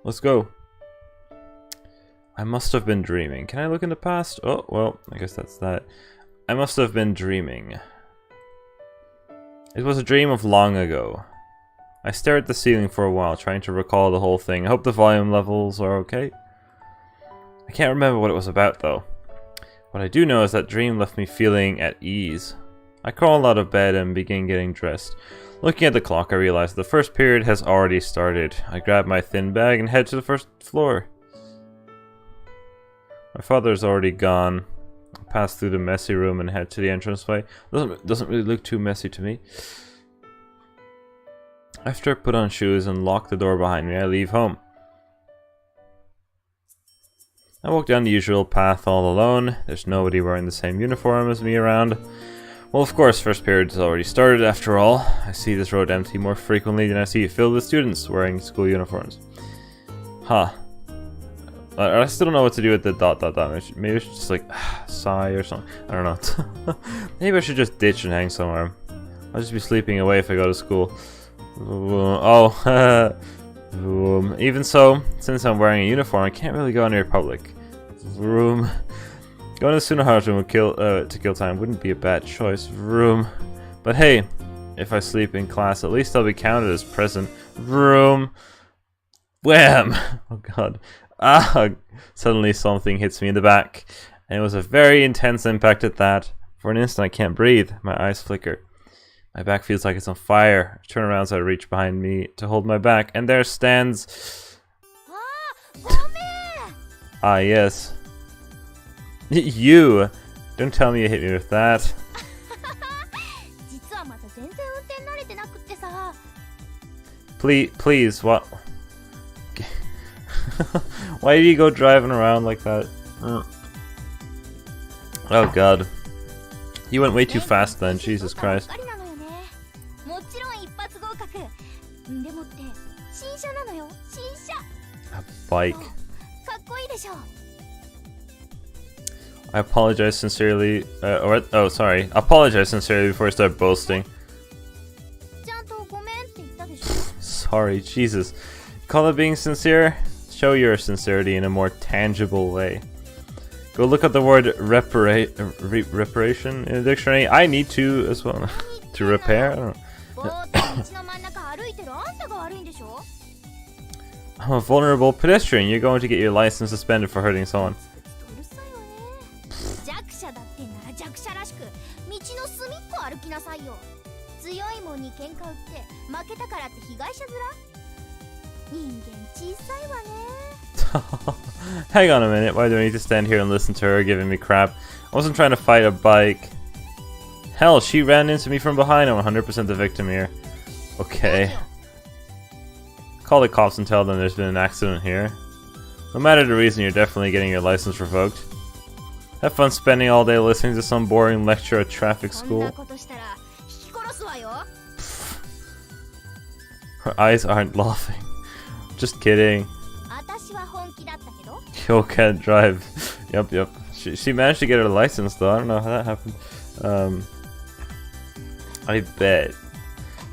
let's go. I must have been dreaming. Can I look in the past? Oh, well, I guess that's that. I must have been dreaming. It was a dream of long ago. I stared at the ceiling for a while, trying to recall the whole thing. I hope the volume levels are okay. I can't remember what it was about, though. What I do know is that dream left me feeling at ease. I crawled out of bed and began getting dressed. Looking at the clock, I realized the first period has already started. I grabbed my thin bag and head to the first floor. My father's already gone. I pass through the messy room and head to the entranceway. Doesn't really look too messy to me. After I put on shoes and lock the door behind me, I leave home. I walk down the usual path all alone. There's nobody wearing the same uniform as me around. Well, of course, first period has already started after all. I see this road empty more frequently than I see it filled with students wearing school uniforms. Huh. I still don't know what to do with the ... Maybe I should just like sigh or something. I don't know. Maybe I should just ditch and hang somewhere. I'll just be sleeping away if I go to school. Oh, even so, since I'm wearing a uniform, I can't really go anywhere public. Vroom. Going to Sunohara's room would to kill time wouldn't be a bad choice. Vroom. But hey, if I sleep in class, at least I'll be counted as present. Vroom. Wham! Oh god. Ah! Suddenly something hits me in the back. And it was a very intense impact at that. For an instant I can't breathe. My eyes flicker. My back feels like it's on fire. I turn around so I reach behind me to hold my back. And there stands... Ah, yes. You! Don't tell me you hit me with that. Please, what? Why did you go driving around like that? Oh god. You went way too fast then, Jesus Christ. A bike. I apologize sincerely, apologize sincerely before I start boasting. Sorry, Jesus. Call it being sincere? Show your sincerity in a more tangible way. Go look up the word reparation in the dictionary. I need to as well. To repair? I don't know. I'm a vulnerable pedestrian. You're going to get your license suspended for hurting someone. Hang on a minute, why do I need to stand here and listen to her giving me crap? I wasn't trying to fight a bike. Hell, she ran into me from behind. I'm 100% the victim here. Okay. Call the cops and tell them there's been an accident here. No matter the reason, you're definitely getting your license revoked. Have fun spending all day listening to some boring lecture at traffic school. Her eyes aren't laughing. Just kidding. Yo can't drive. Yep. She managed to get her license though. I don't know how that happened. I bet.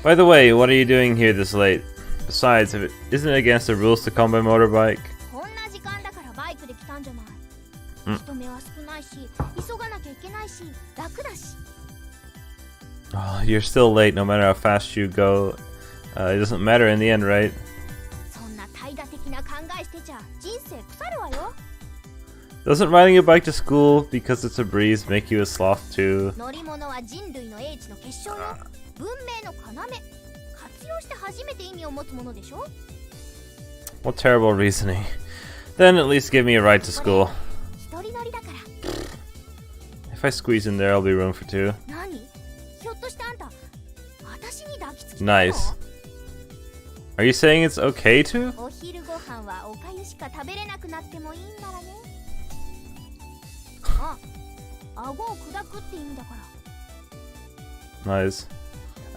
By the way, what are you doing here this late? Besides, isn't it against the rules to come by motorbike? Oh, you're still late no matter how fast you go. It doesn't matter in the end, right? Doesn't riding a bike to school because it's a breeze make you a sloth too? What terrible reasoning. Then at least give me a ride to school. If I squeeze in there, I'll be room for two. Nice. Are you saying it's okay to? Nice.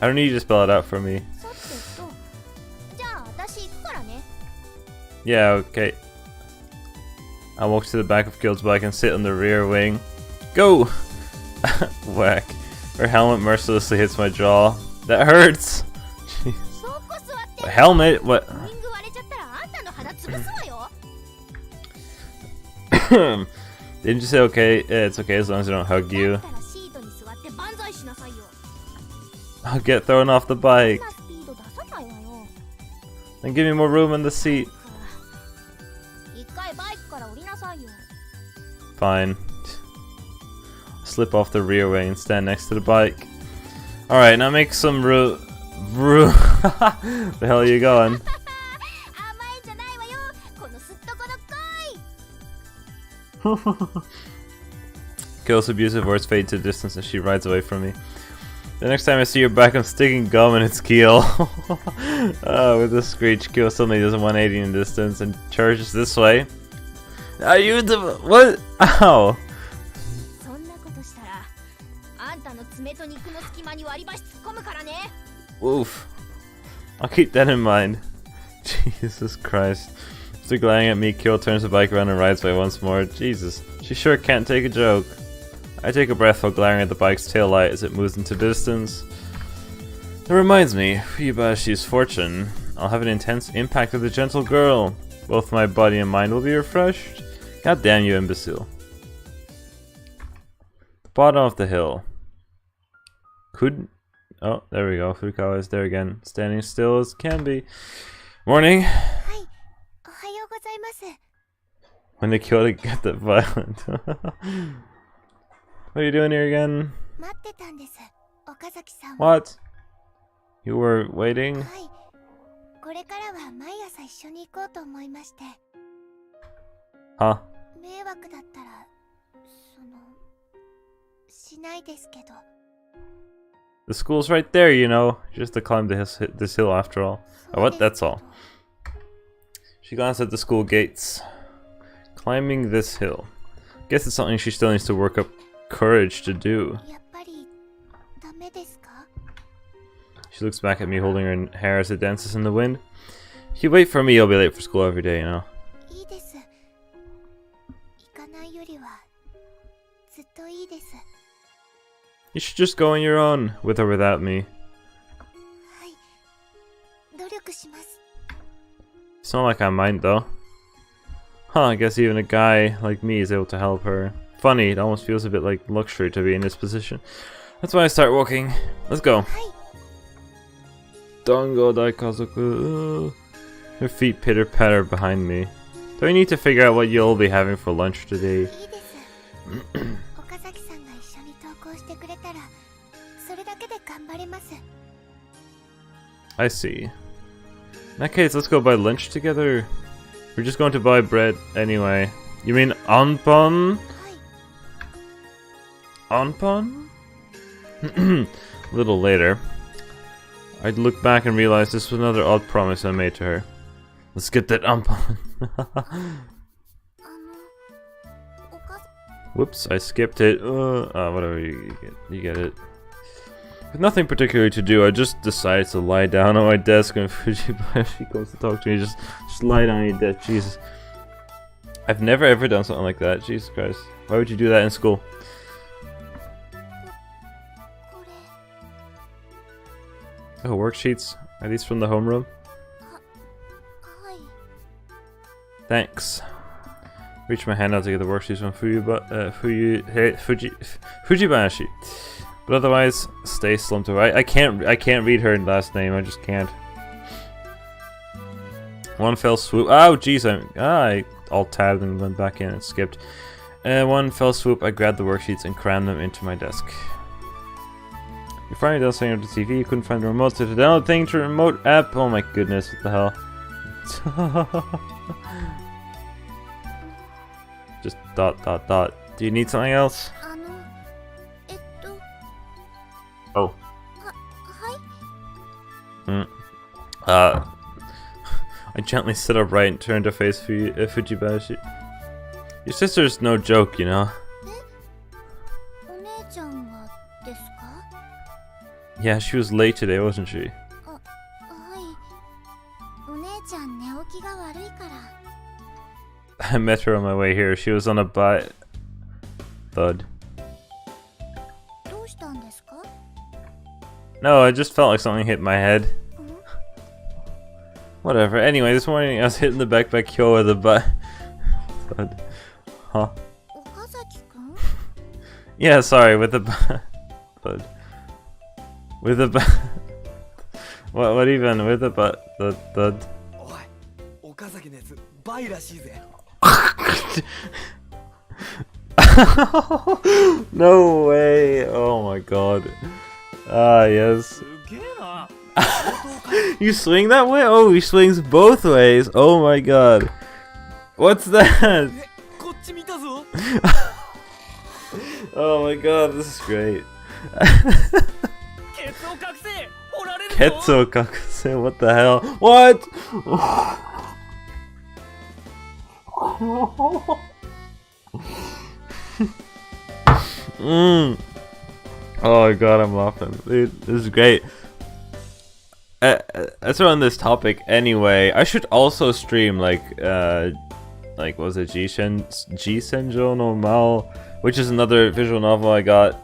I don't need you to spell it out for me. Yeah, okay. I'll walk to the back of Guild's bike and sit on the rear wing. Go! Whack. Her helmet mercilessly hits my jaw. That hurts! Jeez. A helmet? What? Didn't you say okay? It's okay as long as I don't hug you. I'll get thrown off the bike. Then give me more room in the seat. Fine. Slip off the rear way and stand next to the bike. Alright, now make some room. The hell are you going? Kills abusive words fade to distance as she rides away from me. The next time I see your back, I'm sticking gum in its keel. With a screech, Kyo suddenly does a 180 in distance and charges this way. Are you the what? Ow! Woof. I'll keep that in mind. Jesus Christ. After glaring at me, Kyo turns the bike around and rides by once more. Jesus, she sure can't take a joke. I take a breath while glaring at the bike's tail light as it moves into distance. It reminds me, Fuyubashi's fortune. I'll have an intense impact with the gentle girl. Both my body and mind will be refreshed. God damn you, imbecile. The bottom of the hill. Oh, there we go. Fukawa is there again, standing still as can be. Morning. When the Kyoto get that violent. What are you doing here again? What? You were waiting? Huh? The school's right there, you know. Just to climb this hill after all. Oh, what? That's all. She glanced at the school gates. Climbing this hill. Guess it's something she still needs to work up courage to do. She looks back at me holding her hair as it dances in the wind. If you wait for me, you'll be late for school every day, you know. You should just go on your own, with or without me. It's not like I mind though. Huh, I guess even a guy like me is able to help her. Funny, it almost feels a bit like luxury to be in this position. That's why I start walking. Let's go. Dongo Daikazoku. Her feet pitter patter behind me. Do I need to figure out what you'll be having for lunch today? I see. In that case, let's go buy lunch together. We're just going to buy bread anyway. You mean anpon? Anpon? A little later, I'd look back and realize this was another odd promise I made to her. Let's get that anpon. Whoops, I skipped it. Whatever, you get it. With nothing particular to do, I just decided to lie down on my desk when Fujibayashi comes to talk to me. Just lie down on your desk, Jesus. I've never ever done something like that, Jesus Christ. Why would you do that in school? Oh, worksheets? Are these from the homeroom? Thanks. Reach my hand out to get the worksheets from Fujibayashi. But otherwise, stay slumped away. I can't read her last name. I just can't. One fell swoop. Oh, jeez! I alt-tabbed and went back in and skipped. One fell swoop. I grabbed the worksheets and crammed them into my desk. You're finally done setting up the TV. You couldn't find the remote to download thing to remote app. Oh my goodness! What the hell? Just ... Do you need something else? Oh. I gently sit upright and turn to face Fujibayashi. Your sister's no joke, you know. Yeah, she was late today, wasn't she? I met her on my way here. She was on a bike. Thud. No, I just felt like something hit my head. Whatever. Anyway, this morning I was hit in the back by Kyo with a butt. Huh? Yeah, sorry, with the butt. With the butt. What even? With the butt. The. No way! Oh my god. Ah, yes. You swing that way? Oh, he swings both ways. Oh my god. What's that? Oh my god, this is great. Ketsu kakuse, what the hell? What? Oh my god, I'm laughing. Dude, this is great. That's on this topic anyway. I should also stream like what was it, Jisenjo no Mao, which is another visual novel I got.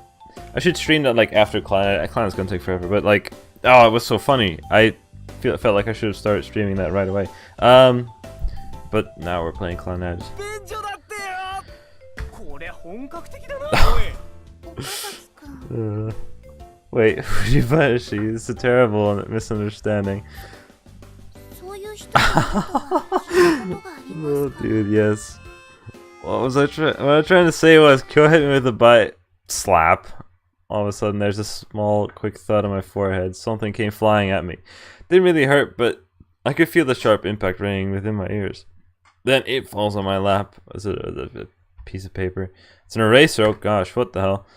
I should stream that like after Clannad. Clannad's gonna take forever, but like, oh, it was so funny. I felt like I should have started streaming that right away. But now we're playing Clannad. Wait, Fujibayashi, it's a terrible misunderstanding. Oh, dude, yes. What was I trying? What I was trying to say was, Kyo hit me with a bite slap. All of a sudden, there's a small, quick thud on my forehead. Something came flying at me. Didn't really hurt, but I could feel the sharp impact ringing within my ears. Then it falls on my lap as a piece of paper. It's an eraser. Oh gosh, what the hell?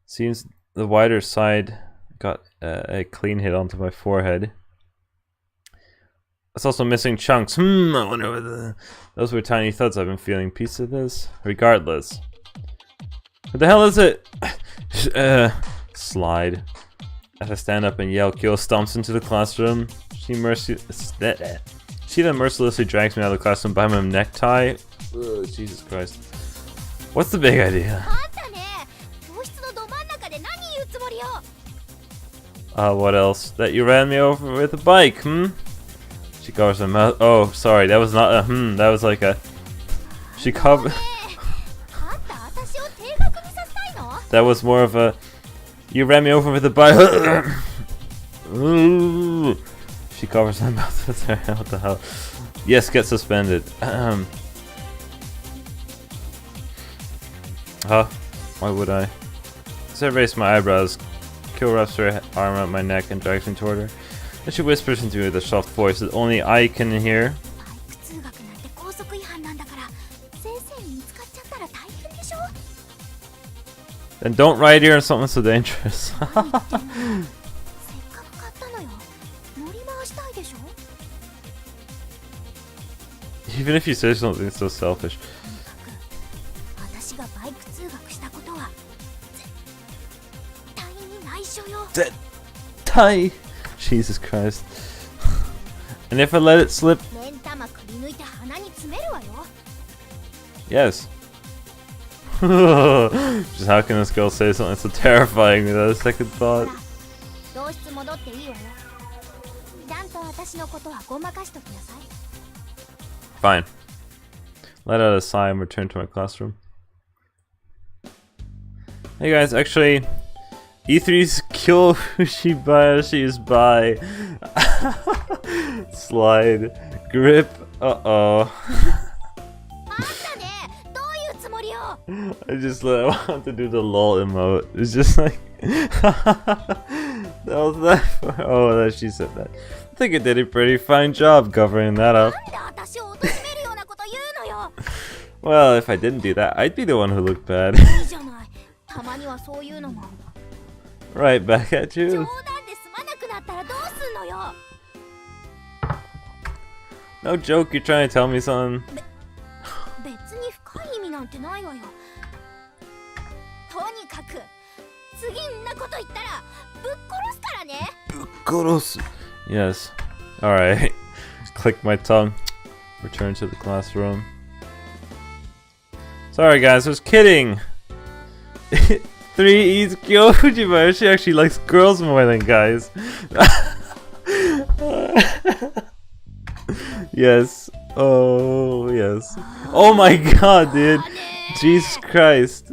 Seems the wider side got a clean hit onto my forehead. It's also missing chunks. I wonder whether those were tiny thuds I've been feeling. Piece of this? Regardless. What the hell is it? Slide. As I stand up and yell, Kyo stomps into the classroom. She then mercilessly drags me out of the classroom by my necktie. Ugh, Jesus Christ. What's the big idea? What else? That you ran me over with a bike, She covers her mouth. Oh, sorry, that was not a that was like a... She covered... That was more of a... You ran me over with a bike. She covers her mouth with her... What the hell? Yes, get suspended. Huh? Why would I? As I raise my eyebrows, Kyo wraps her arm around my neck and drags me toward her. And she whispers into me with a soft voice that only I can hear. Then don't ride here on something so dangerous. Even if you say something so selfish. Tie. Jesus Christ. And if I let it slip... Yes. Just how can this girl say something so terrifying without a second thought? Fine. Let out a sigh and return to my classroom. Hey guys, actually, E3's Kyo Fujibayashi is by. Slide. Grip. Uh-oh. I want to do the lol emote. It's just like... that was that for... Oh, that she said that. I think it did a pretty fine job covering that up. Well, if I didn't do that, I'd be the one who looked bad. Right back at you. No joke, you're trying to tell me something. Yes. Alright. Click my tongue. Return to the classroom. Sorry guys, I was kidding! 3 eats Kyo Fujibayashi. She actually likes girls more than guys. Yes. Oh, yes. Oh my god, dude. Jesus Christ.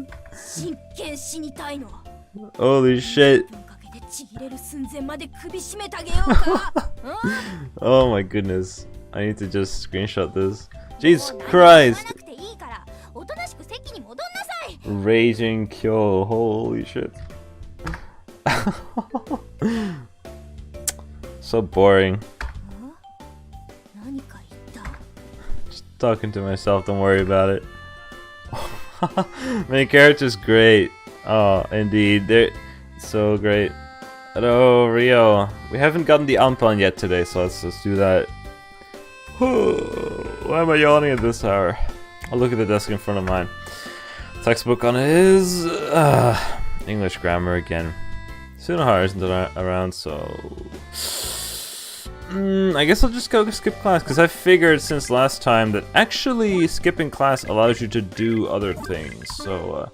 Holy shit. Oh my goodness. I need to just screenshot this. Jesus Christ. Raging Kyo. Holy shit. So boring. Just talking to myself, don't worry about it. Main character's great. Oh, indeed. They're so great. Hello, Rio. We haven't gotten the Anpan yet today, so let's just do that. Why am I yawning at this hour? I'll look at the desk in front of mine. Textbook on his English grammar again. Tsunohara isn't around, so I guess I'll just go skip class, because I figured since last time that actually skipping class allows you to do other things. So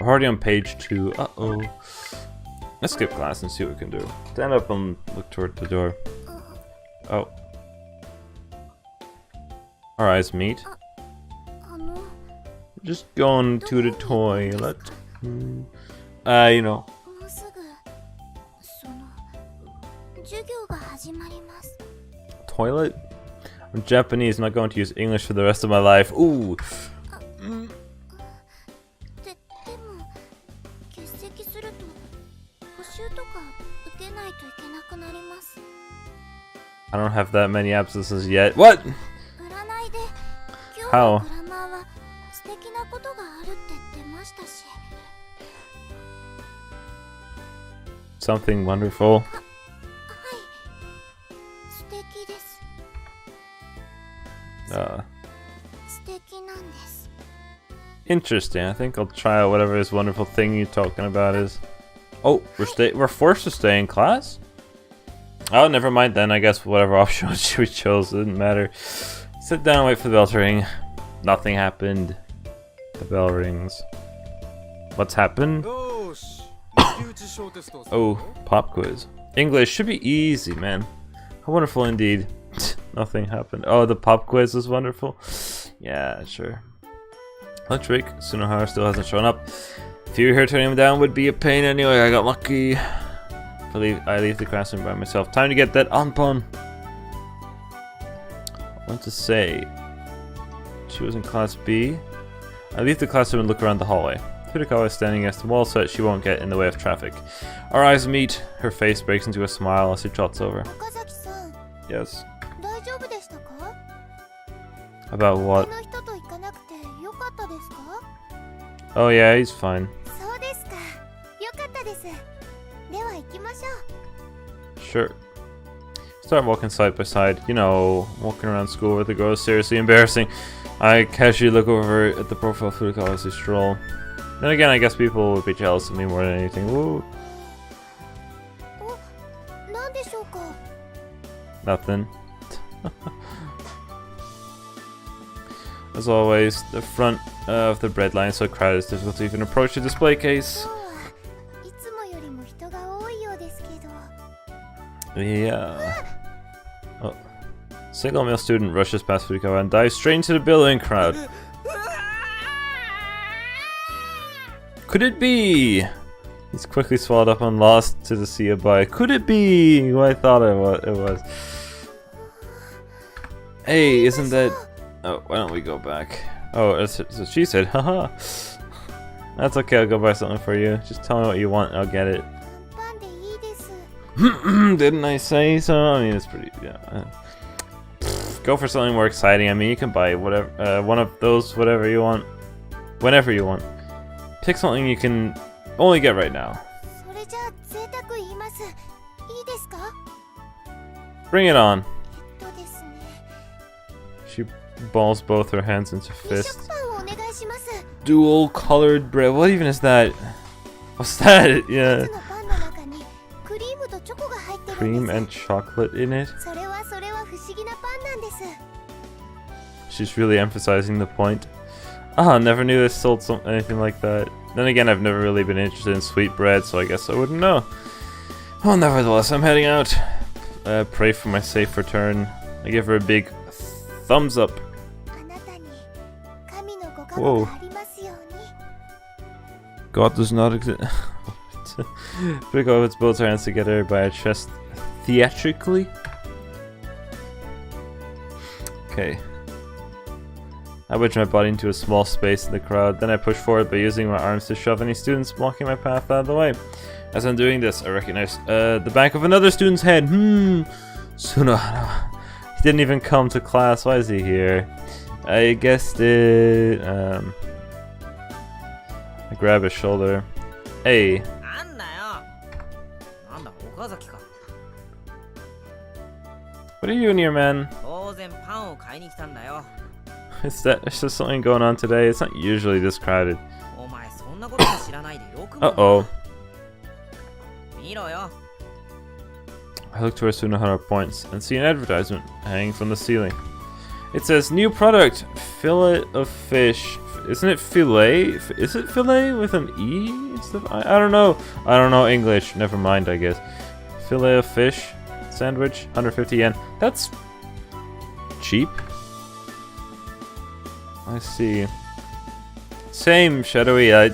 we're already on page 2. Let's skip class and see what we can do. Stand up and look toward the door. Oh. Our eyes meet. Just going to the toilet. You know. Toilet? I'm Japanese, I'm not going to use English for the rest of my life. Ooh. I don't have that many absences yet. What? How? Something wonderful. Interesting. I think I'll try out whatever this wonderful thing you're talking about is. Oh, we're forced to stay in class? Oh, never mind then. I guess whatever option we chose didn't matter. Sit down and wait for the bell to ring. Nothing happened. The bell rings. What's happened? Oh, pop quiz. English should be easy, man. How wonderful indeed. Nothing happened. Oh, the pop quiz was wonderful. Yeah, sure. Lunch break. Tsunohara still hasn't shown up. If you were here turning him down would be a pain anyway. I got lucky. I leave the classroom by myself. Time to get that Anpan. What to say? She was in class B. I leave the classroom and look around the hallway. Furikawa is standing against the wall so that she won't get in the way of traffic. Our eyes meet. Her face breaks into a smile as she trots over. Yes. About what? Oh yeah, he's fine. Sure. Start walking side by side. You know, walking around school with the girl is seriously embarrassing. I casually look over at the profile of Furikawa as they stroll. Then again, I guess people would be jealous of me more than anything. Woo. Nothing. As always, the front of the bread line is so crowded it's difficult to even approach the display case. Yeah. Oh. Single male student rushes past Fuko and dives straight into the billowing crowd. Could it be? He's quickly swallowed up and lost to the sea above. Could it be who I thought it was? Hey, isn't that... Oh, why don't we go back? Oh, that's what she said. Haha. That's okay, I'll go buy something for you. Just tell me what you want, I'll get it. Didn't I say so? I mean, it's pretty... Yeah. Go for something more exciting. I mean, you can buy whatever, one of those, whatever you want. Whenever you want. Pick something you can only get right now. Bring it on. She balls both her hands into fists. Dual colored bread. What even is that? What's that? Yeah. Cream and chocolate in it. She's really emphasizing the point. Ah, never knew they sold anything like that. Then again, I've never really been interested in sweet bread, so I guess I wouldn't know. Well, nevertheless, I'm heading out. Pray for my safe return. I give her a big thumbs up. Whoa. God does not exist. Fuko puts both her hands together by her chest theatrically. Okay. I wedge my body into a small space in the crowd, then I push forward by using my arms to shove any students blocking my path out of the way. As I'm doing this, I recognize the back of another student's head. Sunohara. He didn't even come to class. Why is he here? I guessed it. I grab his shoulder. Hey. What are you doing here, man? Is there something going on today? It's not usually this crowded. Uh-oh. I look to where Sunohara points and see an advertisement hanging from the ceiling. It says, new product, fillet of fish. Isn't it filet? Is it filet with an E? I don't know. I don't know English. Never mind, I guess. Fillet of fish sandwich, 150 yen. That's cheap. I see. Same, shadowy. I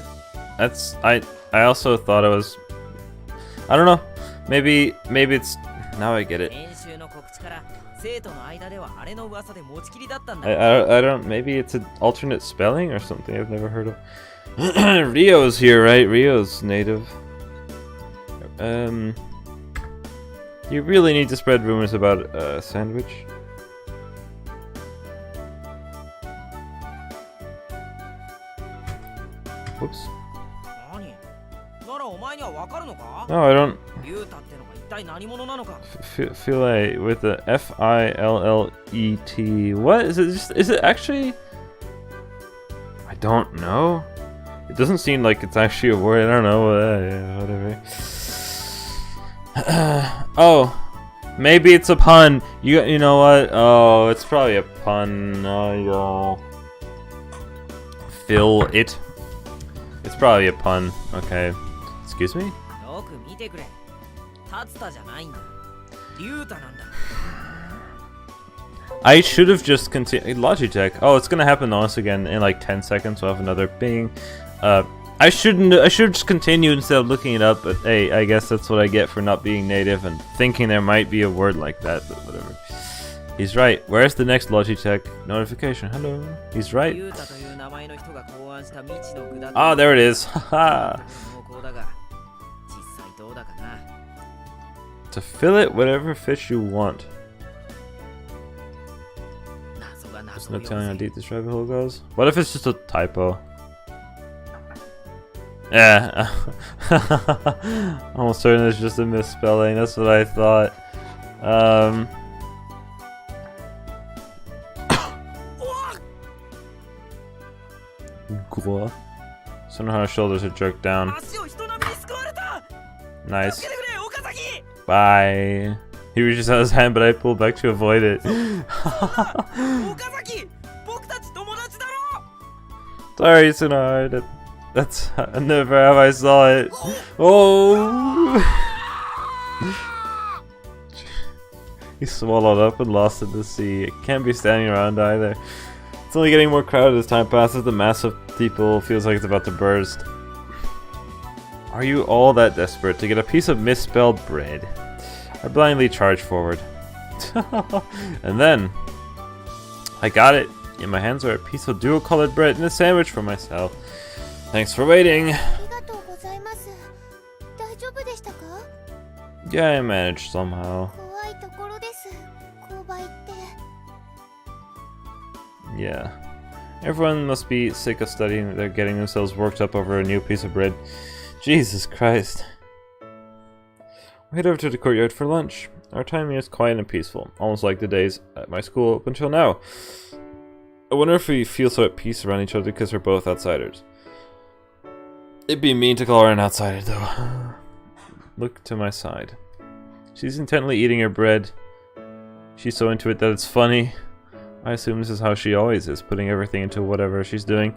also thought it was. I don't know. Maybe it's. Now I get it. I don't. Maybe it's an alternate spelling or something I've never heard of. Rio's here, right? Rio's native. You really need to spread rumors about a sandwich. Whoops. No, I don't. Filet with the F-I-L-L-E-T. What is it? Is it actually? I don't know. It doesn't seem like it's actually a word. I don't know. Yeah, whatever. Oh, maybe it's a pun. You know what? Oh, it's probably a pun. Oh, fill it. It's probably a pun. Okay. Excuse me? I should have just continued. Logitech. Oh, it's gonna happen once again in like 10 seconds. We'll have another ping. I should just continue instead of looking it up. But hey, I guess that's what I get for not being native and thinking there might be a word like that. But whatever. He's right. Where's the next Logitech notification? Hello. He's right. Ah, there it is. Haha. To fillet whatever fish you want. There's no telling how deep this rabbit hole goes. What if it's just a typo? Yeah. Almost certain it's just a misspelling. That's what I thought. Gua. Sunohara's shoulders are jerked down. Nice. Bye. He reaches out his hand, but I pull back to avoid it. Sorry, Sunohara. That's never have I saw it. Oh! He swallowed up and lost in the sea. It can't be standing around either. It's only getting more crowded as time passes. The mass of people feels like it's about to burst. Are you all that desperate to get a piece of misspelled bread? I blindly charge forward. And then I got it. In my hands are a piece of dual-colored bread and a sandwich for myself. Thanks for waiting. Yeah, I managed somehow. Yeah. Everyone must be sick of studying. They're getting themselves worked up over a new piece of bread. Jesus Christ. We head over to the courtyard for lunch. Our time here is quiet and peaceful, almost like the days at my school up until now. I wonder if we feel so at peace around each other because we're both outsiders. It'd be mean to call her an outsider, though. Look to my side. She's intently eating her bread. She's so into it that it's funny. I assume this is how she always is, putting everything into whatever she's doing,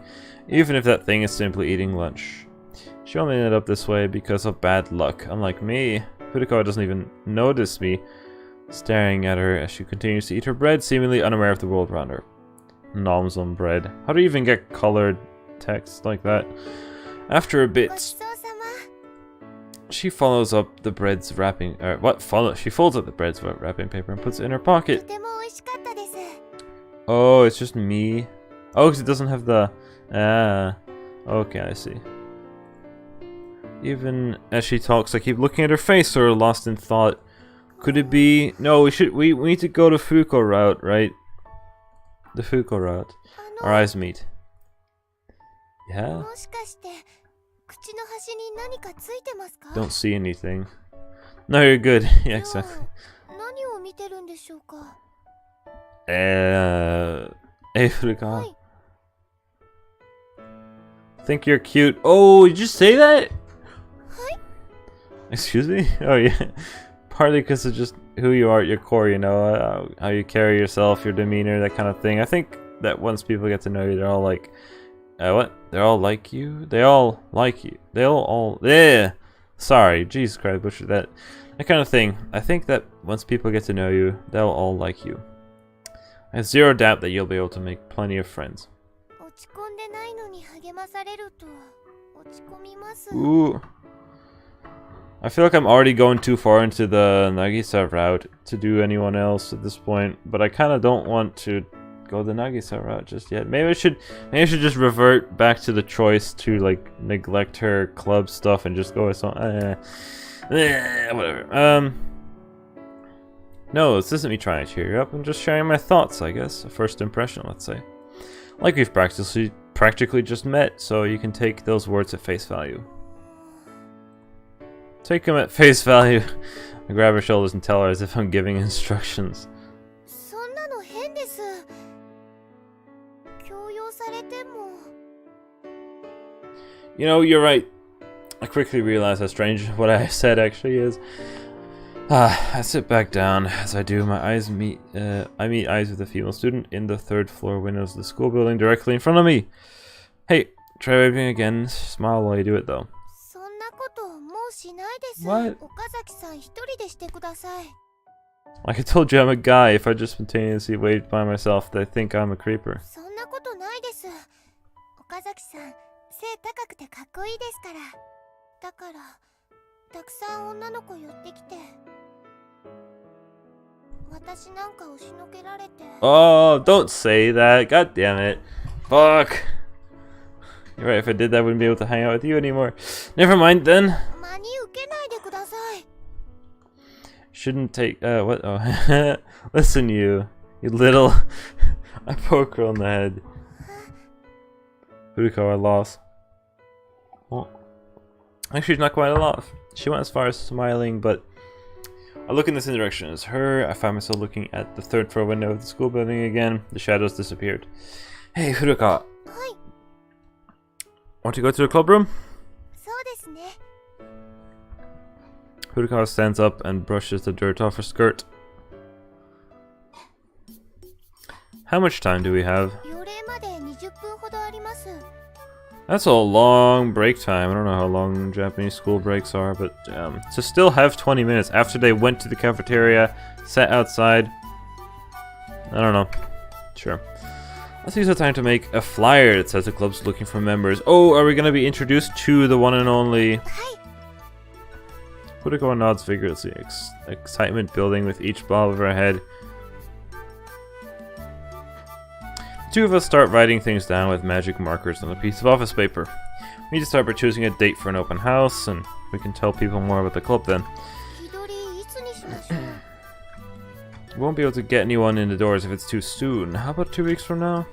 even if that thing is simply eating lunch. She only ended up this way because of bad luck. Unlike me, Fuko doesn't even notice me staring at her as she continues to eat her bread, seemingly unaware of the world around her. Noms on bread. How do you even get colored text like that? After a bit, she follows up the bread's wrapping. She folds up the bread's wrapping paper and puts it in her pocket. Oh, it's just me. Oh, because it doesn't have the. Okay, I see. Even as she talks, I keep looking at her face, sort of lost in thought. Could it be? No, we need to go the Fuko route, right? The Fuko route. Our eyes meet. Yeah? Don't see anything. No, you're good. Yeah, exactly. Hey, Fuko. Think you're cute. Oh, did you say that? Excuse me? Oh, yeah. Partly because of just who you are at your core, you know, how you carry yourself, your demeanor, that kind of thing. I think that once people get to know you, they're all like, what? They're all like you? They all like you. Yeah. Sorry, Jesus Christ, butchered that. That kind of thing. I think that once people get to know you, they'll all like you. I have zero doubt that you'll be able to make plenty of friends. Ooh. I feel like I'm already going too far into the Nagisa route to do anyone else at this point, but I kind of don't want to go the Nagisa route just yet. Maybe I should just revert back to the choice to like neglect her club stuff and just go with some whatever. No, this isn't me trying to cheer you up. I'm just sharing my thoughts, I guess. A first impression, let's say. Like we've practically just met, so you can take those words at face value. Take them at face value. I grab her shoulders and tell her as if I'm giving instructions. You know, you're right. I quickly realize how strange what I said actually is. I sit back down. As I do, my eyes meet. I meet eyes with a female student in the third floor windows of the school building directly in front of me. Hey, try waving again. Smile while you do it, though. What? Like I told you, I'm a guy. If I just spontaneously wave by myself, they think I'm a creeper. Oh, don't say that. God damn it. Fuck. You're right, if I did that, I wouldn't be able to hang out with you anymore. Never mind then. Shouldn't take, what? Oh, listen you little. I poke her on the head. Fuko, I lost. Well, actually, not quite a lot. She went as far as smiling, but I look in the same direction as her. I find myself looking at the third floor window of the school building again. The shadows disappeared. Hey, Furuka. Want to go to the club room? Furuka stands up and brushes the dirt off her skirt. How much time do we have? That's a long break time. I don't know how long Japanese school breaks are, but to still have 20 minutes after they went to the cafeteria, sat outside. I don't know. Sure. Let's use the time to make a flyer that says the club's looking for members. Oh, are we going to be introduced to the one and only... Fuko nods vigorously, excitement building with each bob of her head. The two of us start writing things down with magic markers on a piece of office paper. We need to start by choosing a date for an open house, and we can tell people more about the club then. We won't be able to get anyone in the doors if it's too soon. How about 2 weeks from now?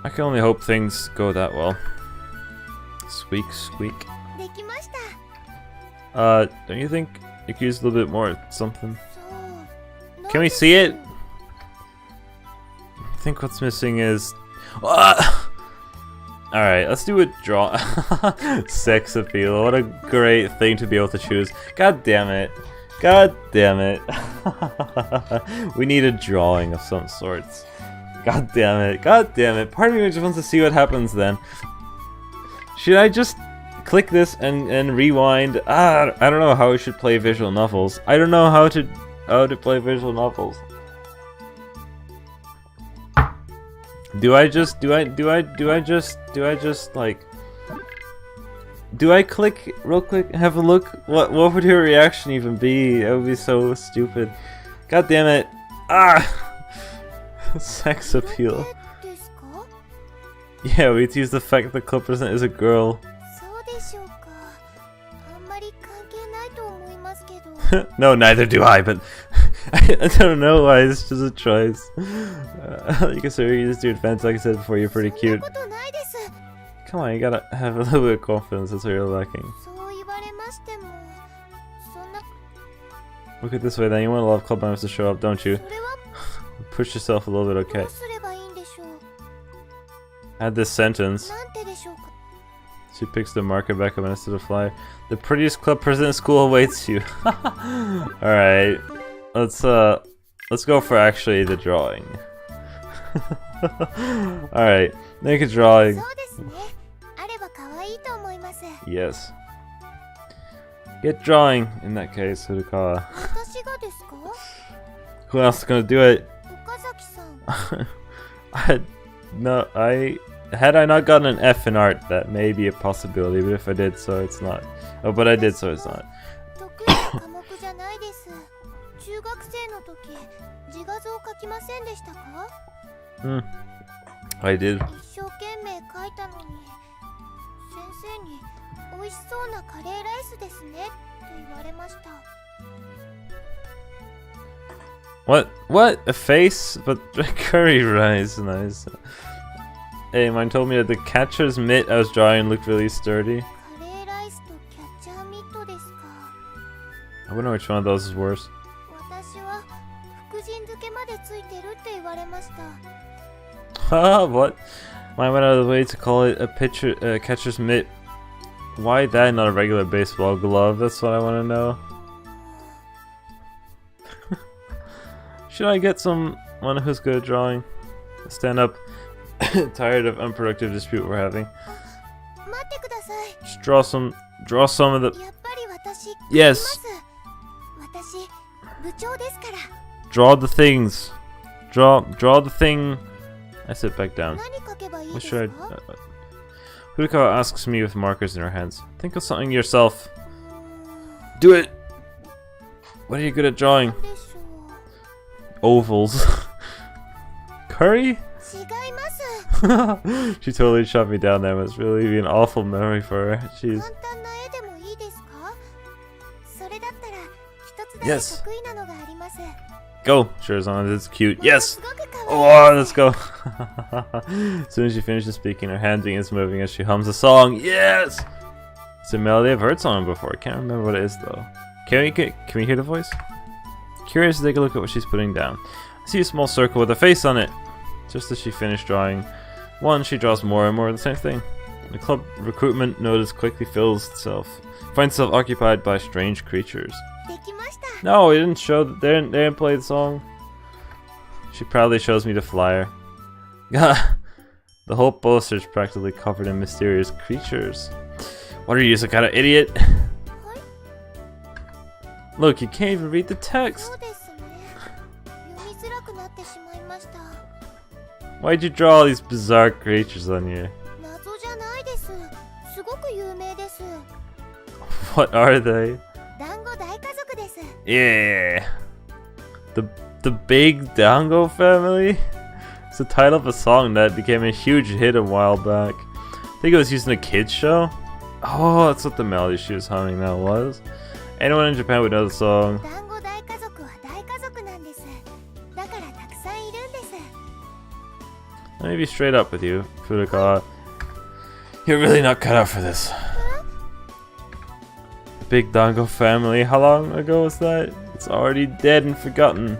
I can only hope things go that well. Squeak, squeak. Don't you think you could use a little bit more something? Can we see it? I think what's missing is... Alright, let's do a draw. Sex appeal. What a great thing to be able to choose. God damn it. God damn it. We need a drawing of some sorts. God damn it. God damn it. Part of me just wants to see what happens then. Should I just click this and rewind? I don't know how I should play visual novels. I don't know how to play visual novels. Do I click real quick and have a look? What would your reaction even be? That would be so stupid. God damn it. Sex appeal. Yeah, we use the fact that the club president is a girl. No, neither do I, but I don't know why, it's just a choice. You can say you just do advance, like I said before, you're pretty cute. Come on, you gotta have a little bit of confidence, that's what you're lacking. Look at this way then, you want a lot of club members to show up, don't you? Push yourself a little bit, okay. Add this sentence. She picks the marker back up instead of flyer. The prettiest club president school awaits you. Alright. Let's go for actually the drawing. Alright, make a drawing. Yes. Get drawing in that case, Furukawa. Who else is gonna do it? Had I not gotten an F in art, that may be a possibility, but if I did, so it's not. Oh, but I did, so it's not. I did. What? A face? But curry rice, nice. Hey, mine told me that the catcher's mitt I was drawing looked really sturdy. I wonder which one of those is worse. What? Mine went out of the way to call it a catcher's mitt. Why that, not a regular baseball glove? That's what I want to know. Should I get someone who's good at drawing? Stand up. Tired of unproductive dispute we're having. Just draw some of the. Yes. Draw the things. Draw the thing. I sit back down. What should I? Furukawa asks me with markers in her hands. Think of something yourself. Do it. What are you good at drawing? Ovals. Curry? She totally shut me down there. It must really be an awful memory for her. Jeez. Yes. Go. Sure, as long as it's cute. Yes. Oh, let's go. As soon as she finishes speaking, her hand begins moving as she hums a song. Yes. It's a melody I've heard something before. I can't remember what it is though. Can we hear the voice? Curious to take a look at what she's putting down. I see a small circle with a face on it. Just as she finished drawing one, she draws more and more of the same thing. The club recruitment notice quickly finds itself occupied by strange creatures. No, it didn't show. They didn't play the song. She proudly shows me the flyer. The whole poster is practically covered in mysterious creatures. What are you, some kind of idiot? Look, you can't even read the text. Why'd you draw all these bizarre creatures on you? What are they? Yeah. The Big Dango Family? It's the title of a song that became a huge hit a while back. I think it was used in a kids show. Oh, that's what the melody she was humming now was. Anyone in Japan would know the song. Let me be straight up with you, Furukawa. You're really not cut out for this. Big Dango Family, how long ago was that? It's already dead and forgotten.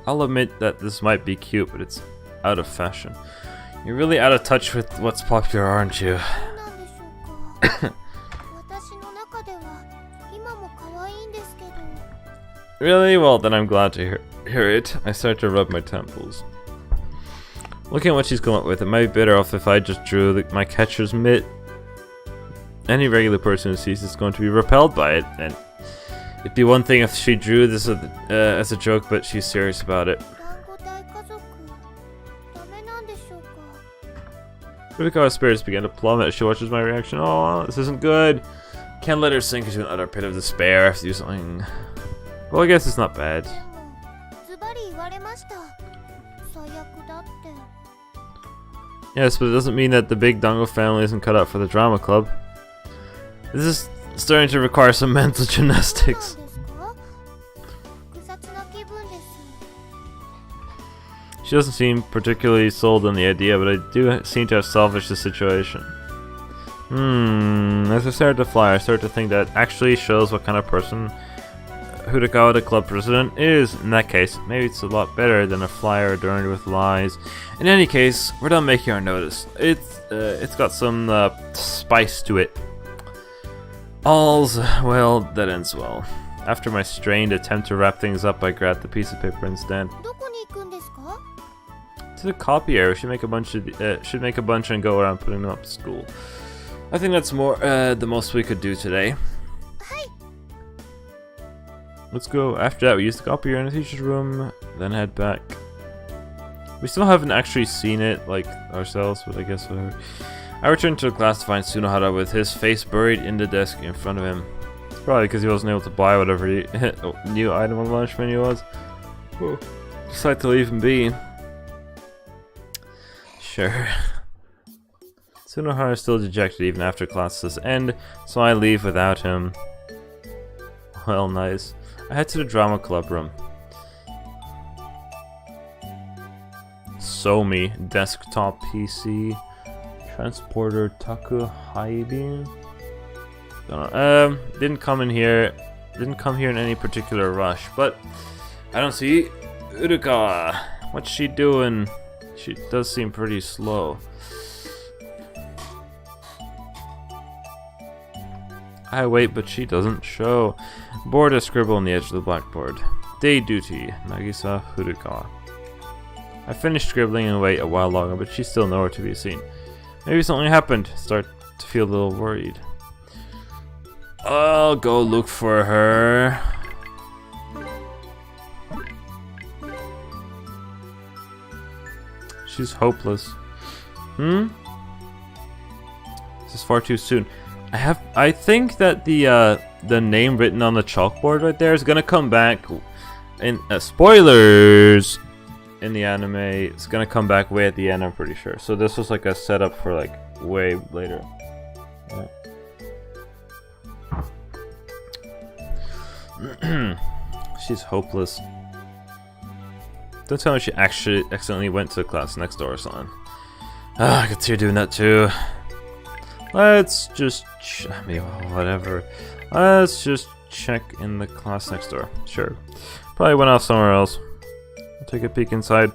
I'll admit that this might be cute, but it's out of fashion. You're really out of touch with what's popular, aren't you? Really? Well, then I'm glad to hear it. I start to rub my temples. Looking at what she's come up with, it might be better off if I just drew my catcher's mitt. Any regular person who sees this is going to be repelled by it, and it'd be one thing if she drew this as a joke, but she's serious about it. Fuko's spirits begin to plummet as she watches my reaction. Oh, this isn't good. Can't let her sink into an utter pit of despair after do something. Well, I guess it's not bad. Yes, but it doesn't mean that the big Dango family isn't cut out for the drama club. This is starting to require some mental gymnastics. She doesn't seem particularly sold on the idea, but I do seem to have salvaged the situation. As I start to fly, I start to think that actually shows what kind of person Hurikawa, the club president, is. In that case, maybe it's a lot better than a flyer adorned with lies. In any case, we're done making our notice. It's got some spice to it. All's well that ends well. After my strained attempt to wrap things up, I grabbed the piece of paper instead. To the copier, should make a bunch and go around putting them up at school. I think that's the most we could do today. Let's go. After that, we use the copier in the teacher's room, then head back. We still haven't actually seen it like ourselves, but I guess whatever. I returned to the class to find Tsunohara with his face buried in the desk in front of him. It's probably because he wasn't able to buy whatever new item on the lunch menu was. Whoa. Decide to leave him be. Sure. Tsunohara is still dejected even after classes end, so I leave without him. Well, nice. I head to the drama club room. Somi, desktop PC, transporter Taku Haibin. Didn't come here in any particular rush, but I don't see Urukawa. What's she doing? She does seem pretty slow. I wait, but she doesn't show. Bored, I scribble on the edge of the blackboard. Day duty, Nagisa Furukawa. I finish scribbling and wait a while longer, but she's still nowhere to be seen. Maybe something happened. Start to feel a little worried. I'll go look for her. She's hopeless. This is far too soon. I think that the name written on the chalkboard right there is gonna come back in spoilers in the anime. It's gonna come back way at the end, I'm pretty sure. So this was like a setup for like way later. Yeah. She's hopeless. Don't tell me she actually accidentally went to the class next door or something. I could see her doing that too. Let's just whatever. Let's just check in the class next door. Sure. Probably went off somewhere else. I'll take a peek inside.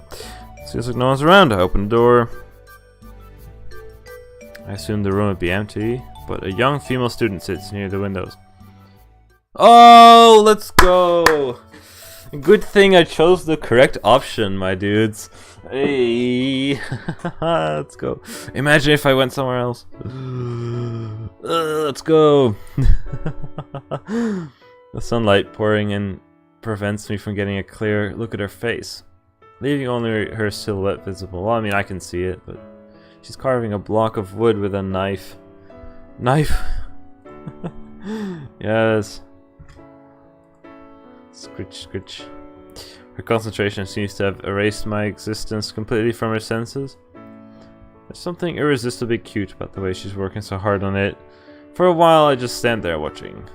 Seems like no one's around. I open the door. I assume the room would be empty, but a young female student sits near the windows. Oh, let's go! Good thing I chose the correct option, my dudes. Hey, let's go. Imagine if I went somewhere else. Let's go. The sunlight pouring in prevents me from getting a clear look at her face, leaving only her silhouette visible. Well, I mean, I can see it, but she's carving a block of wood with a knife. Knife? Yes. Scritch, scritch. Her concentration seems to have erased my existence completely from her senses. There's something irresistibly cute about the way she's working so hard on it. For a while, I just stand there watching.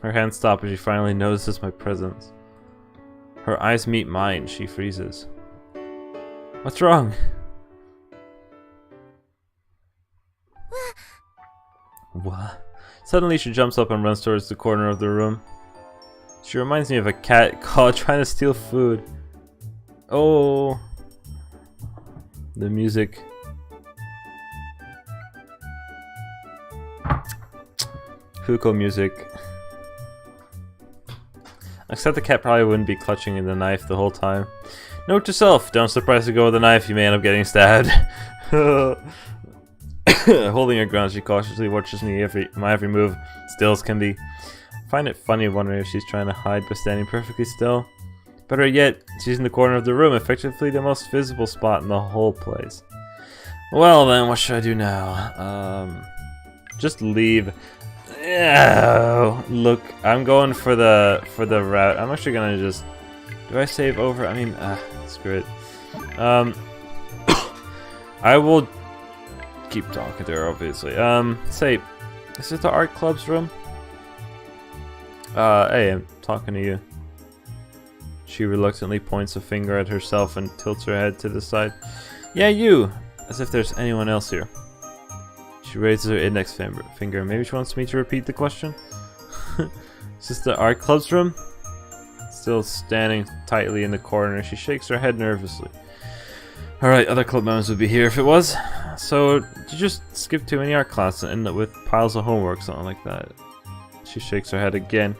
Her hands stop as she finally notices my presence. Her eyes meet mine. She freezes. What's wrong? What? Suddenly she jumps up and runs towards the corner of the room. She reminds me of a cat caught trying to steal food. Oh. The music. Fuko music. Except the cat probably wouldn't be clutching in the knife the whole time. Note to self, don't surprise to go with the knife, you may end up getting stabbed. Holding her ground, she cautiously watches my every move, still as can be. I find it funny wondering if she's trying to hide by standing perfectly still. Better yet, she's in the corner of the room, effectively the most visible spot in the whole place. Well then, what should I do now? Just leave. Yeah, look, I'm going for the route. I'm actually gonna just. Do I save over? I mean, screw it. I will keep talking to her, obviously. Say, is it the art club's room? Hey, I'm talking to you. She reluctantly points a finger at herself and tilts her head to the side. Yeah, you! As if there's anyone else here. She raises her index finger. Maybe she wants me to repeat the question? Is this the art club's room? Still standing tightly in the corner, she shakes her head nervously. Alright, other club members would be here if it was. So, did you just skip too many art classes and end up with piles of homework, something like that? She shakes her head again.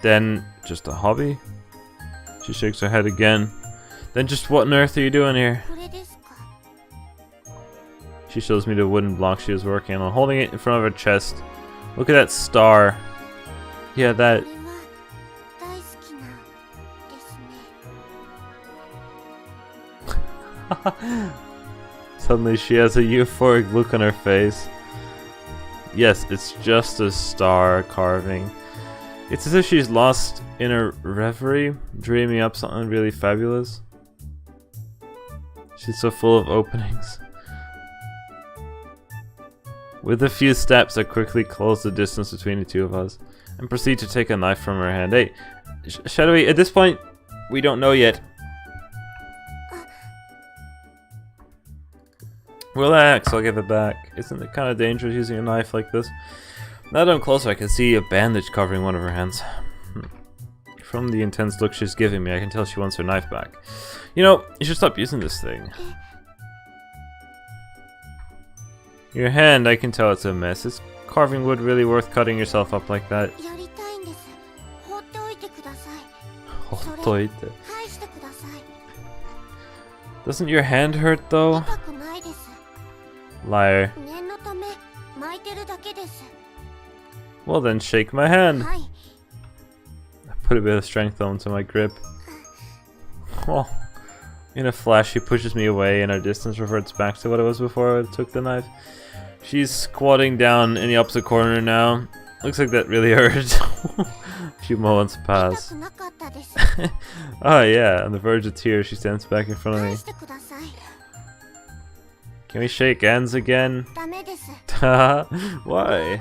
Then, just a hobby? She shakes her head again. Then just what on earth are you doing here? She shows me the wooden block she was working on, holding it in front of her chest. Look at that star. Yeah, that. Suddenly she has a euphoric look on her face. Yes, it's just a star carving. It's as if she's lost in a reverie, dreaming up something really fabulous. She's so full of openings. With a few steps, I quickly close the distance between the two of us and proceed to take a knife from her hand. Hey, shall we? At this point, we don't know yet. Relax, I'll give it back. Isn't it kind of dangerous using a knife like this? Now that I'm closer, I can see a bandage covering one of her hands. From the intense look she's giving me, I can tell she wants her knife back. You know, you should stop using this thing. Your hand, I can tell it's a mess. Is carving wood really worth cutting yourself up like that? Doesn't your hand hurt though? Liar. Well then, shake my hand. I put a bit of strength onto my grip. Oh. In a flash, she pushes me away and our distance reverts back to what it was before I took the knife. She's squatting down in the opposite corner now. Looks like that really hurt. A few moments pass. Oh yeah, on the verge of tears, she stands back in front of me. Can we shake hands again? Why?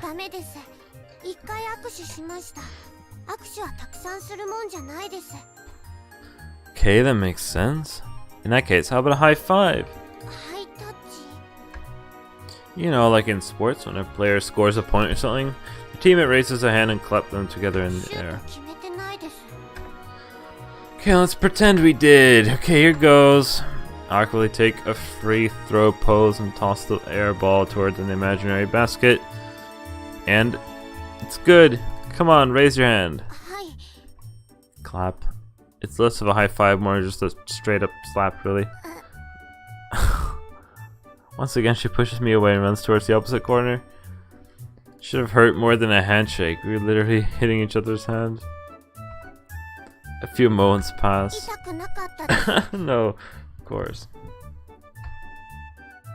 Okay, that makes sense. In that case, how about a high five? You know, like in sports, when a player scores a point or something, the teammate raises a hand and claps them together in the air. Okay, let's pretend we did. Okay, here goes. Awkwardly take a free throw pose and toss the air ball towards an imaginary basket. And it's good. Come on, raise your hand. Clap. It's less of a high five, more just a straight up slap, really. Once again, she pushes me away and runs towards the opposite corner. Should have hurt more than a handshake. We were literally hitting each other's hands. A few moments pass. No, of course.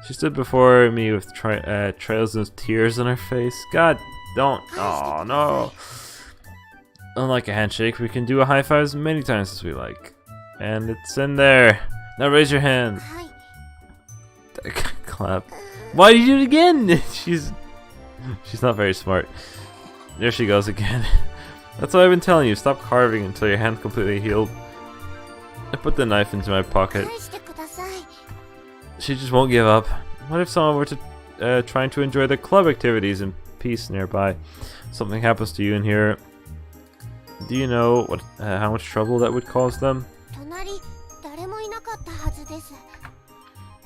She stood before me with trails of tears on her face. God, don't. Oh, no. Unlike a handshake, we can do a high five as many times as we like. And it's in there. Now raise your hand. Clap. Why did you do it again? She's not very smart. There she goes again. That's what I've been telling you. Stop carving until your hand's completely healed. I put the knife into my pocket. She just won't give up. What if someone were to trying to enjoy the club activities in peace nearby? Something happens to you in here. Do you know what how much trouble that would cause them?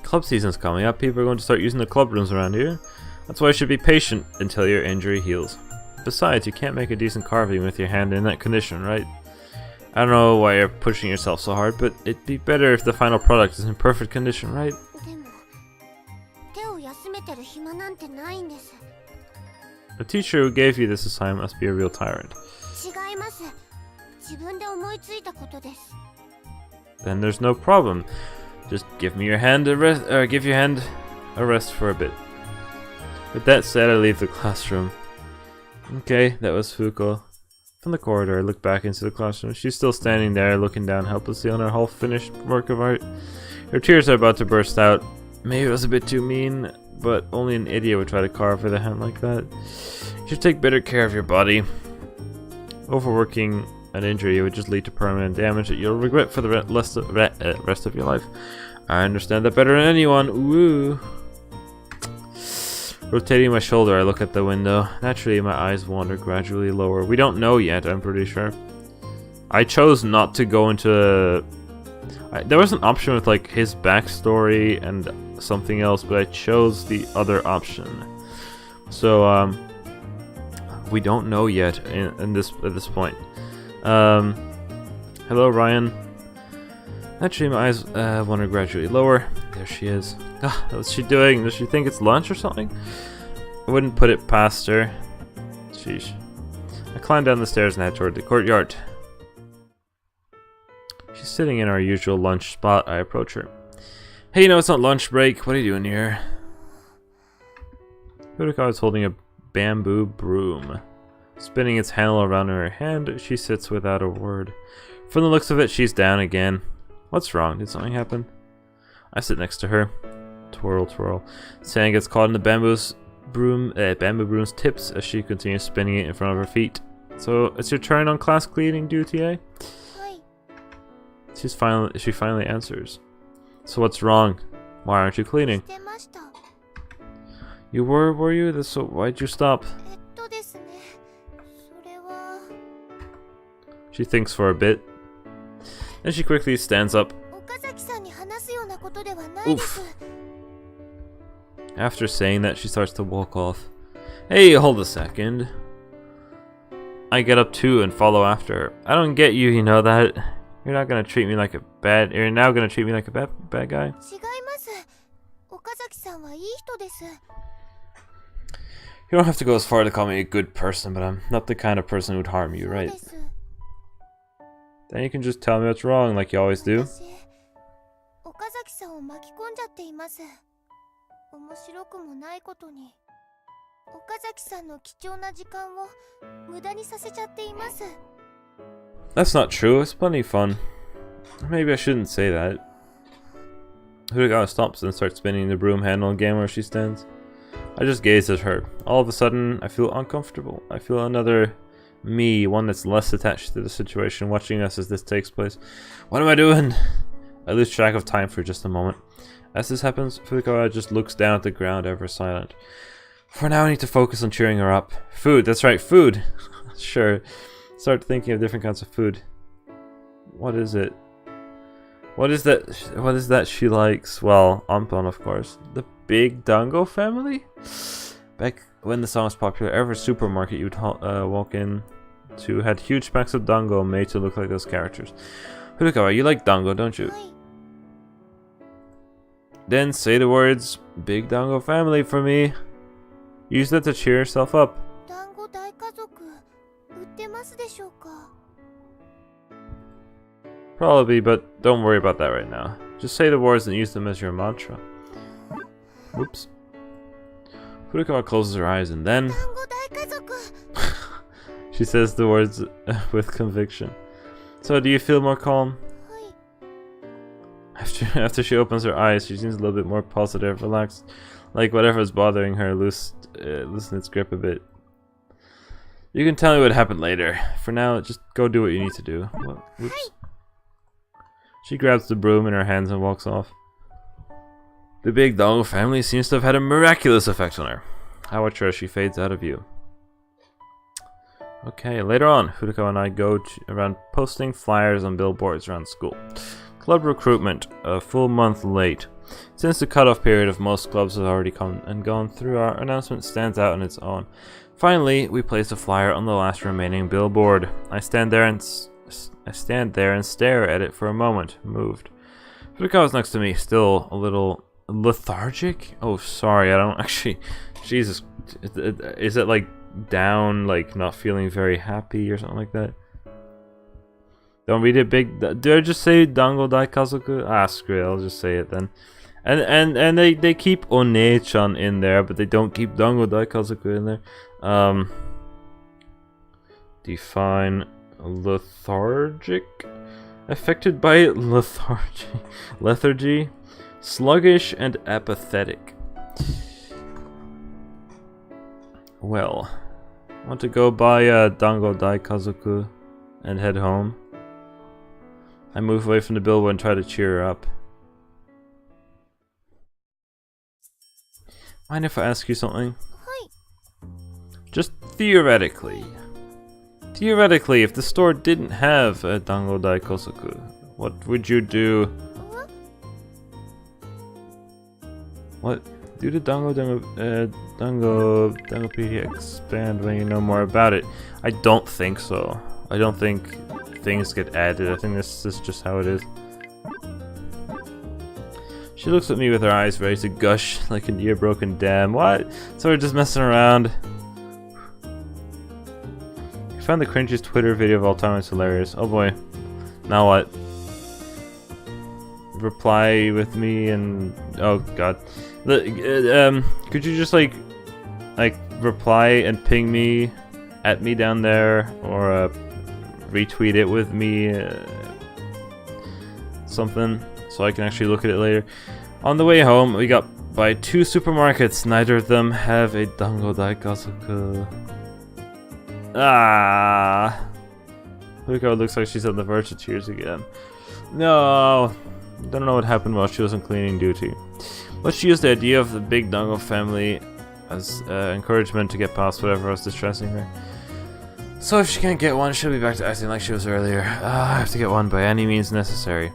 Club season's coming up. People are going to start using the club rooms around here. That's why you should be patient until your injury heals. Besides, you can't make a decent carving with your hand in that condition, right? I don't know why you're pushing yourself so hard, but it'd be better if the final product is in perfect condition, right? The teacher who gave you this assignment must be a real tyrant. Then there's no problem. Just give me your hand a rest, give your hand a rest for a bit. With that said, I leave the classroom. Okay, that was Fuko. From the corridor, I look back into the classroom. She's still standing there, looking down helplessly on her half-finished work of art. Her tears are about to burst out. Maybe it was a bit too mean, but only an idiot would try to carve with a hand like that. You should take better care of your body. Overworking an injury would just lead to permanent damage that you'll regret for the rest of your life. I understand that better than anyone. Woo! Rotating my shoulder, I look at the window. Naturally, my eyes wander gradually lower. We don't know yet, I'm pretty sure. I chose not to go into... there was an option with like his backstory and something else, but I chose the other option. So, we don't know yet at this point. Hello, Ryan. Naturally, my eyes wander gradually lower. There she is. What's she doing? Does she think it's lunch or something? I wouldn't put it past her. Sheesh. I climb down the stairs and head toward the courtyard. She's sitting in our usual lunch spot. I approach her. Hey, it's not lunch break. What are you doing here? Fuko is holding a bamboo broom. Spinning its handle around in her hand, she sits without a word. From the looks of it, she's down again. What's wrong? Did something happen? I sit next to her. Twirl, twirl. Sand gets caught in the bamboo broom's tips as she continues spinning it in front of her feet. So, it's your turn on class cleaning duty, eh? She finally answers. So what's wrong? Why aren't you cleaning? You were you? So why'd you stop? She thinks for a bit. Then she quickly stands up. Oof. After saying that, she starts to walk off. Hey, hold a second. I get up too and follow after her. I don't get you, you know that. You're not gonna treat me like a bad... You're now gonna treat me like a bad guy? You don't have to go as far to call me a good person, but I'm not the kind of person who'd harm you, right? Then you can just tell me what's wrong, like you always do. That's not true, it's plenty fun. Maybe I shouldn't say that. Fuko stops and starts spinning the broom handle again where she stands. I just gaze at her. All of a sudden, I feel uncomfortable. I feel another me, one that's less attached to the situation, watching us as this takes place. What am I doing? I lose track of time for just a moment. As this happens, Fuko just looks down at the ground, ever silent. For now, I need to focus on cheering her up. Food, that's right, food! Sure. Start thinking of different kinds of food. What is it? What is that she likes? Well, Ampon, of course. The Big Dango family? Back when the song was popular, every supermarket you'd walk in to had huge packs of dango made to look like those characters. Fuko, you like dango, don't you? Then say the words, Big Dango family for me. Use that to cheer yourself up. Probably, but don't worry about that right now. Just say the words and use them as your mantra. Whoops. Fuko closes her eyes and then... she says the words with conviction. So, do you feel more calm? After she opens her eyes, she seems a little bit more positive, relaxed. Like whatever is bothering her loosened its grip a bit. You can tell me what happened later. For now, just go do what you need to do. Whoops. She grabs the broom in her hands and walks off. The Big Dango family seems to have had a miraculous effect on her. I watch her as she fades out of view. Okay, later on, Fuko and I go around posting flyers on billboards around school. Club recruitment, a full month late. Since the cutoff period of most clubs has already come and gone through, our announcement stands out on its own. Finally, we place a flyer on the last remaining billboard. I stand there and I stand there and stare at it for a moment, moved. Fuko next to me, still a little lethargic. Oh, sorry, I don't actually. Jesus, is it like down, like not feeling very happy or something like that? Don't read it big. Did I just say Dango Dai Kazoku? Ah, screw it, I'll just say it then. And they keep One-chan in there, but they don't keep Dango Dai Kazoku in there. Define lethargic. Affected by lethargy, sluggish and apathetic. Well, want to go buy Dango Dai Kazoku and head home. I move away from the billboard and try to cheer her up. Mind if I ask you something? Just theoretically. Theoretically, if the store didn't have a Dango Dai Kazoku, what would you do? What? Do the Dangopedia expand when you know more about it? I don't think so. I don't think things get added. I think this is just how it is. She looks at me with her eyes ready to gush like an ear-broken dam. What? So we're just messing around. I found the cringiest Twitter video of all time. It's hilarious. Oh boy. Now what? Reply with me and... oh god. Could you just like reply and ping me at me down there, or retweet it with me something so I can actually look at it later. On the way home, we got by 2 supermarkets. Neither of them have a Dango Dai Kazoku. Ah, Fuko looks like she's on the verge of tears again. No, don't know what happened while she was on cleaning duty. But she used the idea of the big Dango family as encouragement to get past whatever was distressing her. So if she can't get one, she'll be back to acting like she was earlier. I have to get one by any means necessary.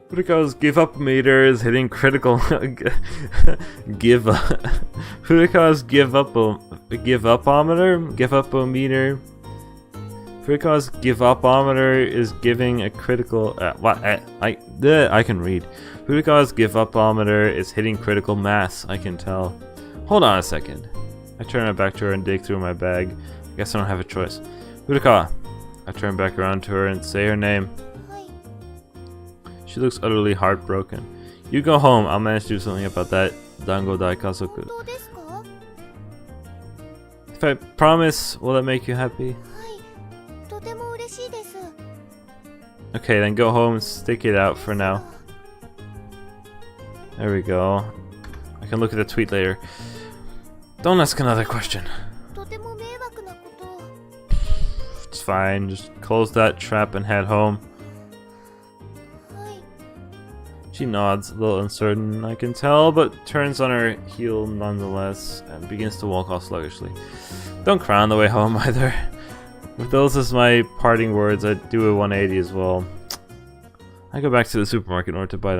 Furukawa's give up meter is hitting critical. Give up. Furukawa's give up-ometer. Furukawa's give up-ometer is giving a critical. What? I can read. Furukawa's give up-ometer is hitting critical mass. I can tell. Hold on a second. I turn my back to her and dig through my bag. I guess I don't have a choice. Furukawa. I turn back around to her and say her name. She looks utterly heartbroken. You go home. I'll manage to do something about that Dango Dai Kazoku. If I promise, will that make you happy? Okay, then go home and stick it out for now. There we go. I can look at the tweet later. Don't ask another question. It's fine. Just close that trap and head home. She nods, a little uncertain, I can tell, but turns on her heel nonetheless and begins to walk off sluggishly. Don't cry on the way home either. With those as my parting words, I do a 180 as well. I go back to the supermarket in order to buy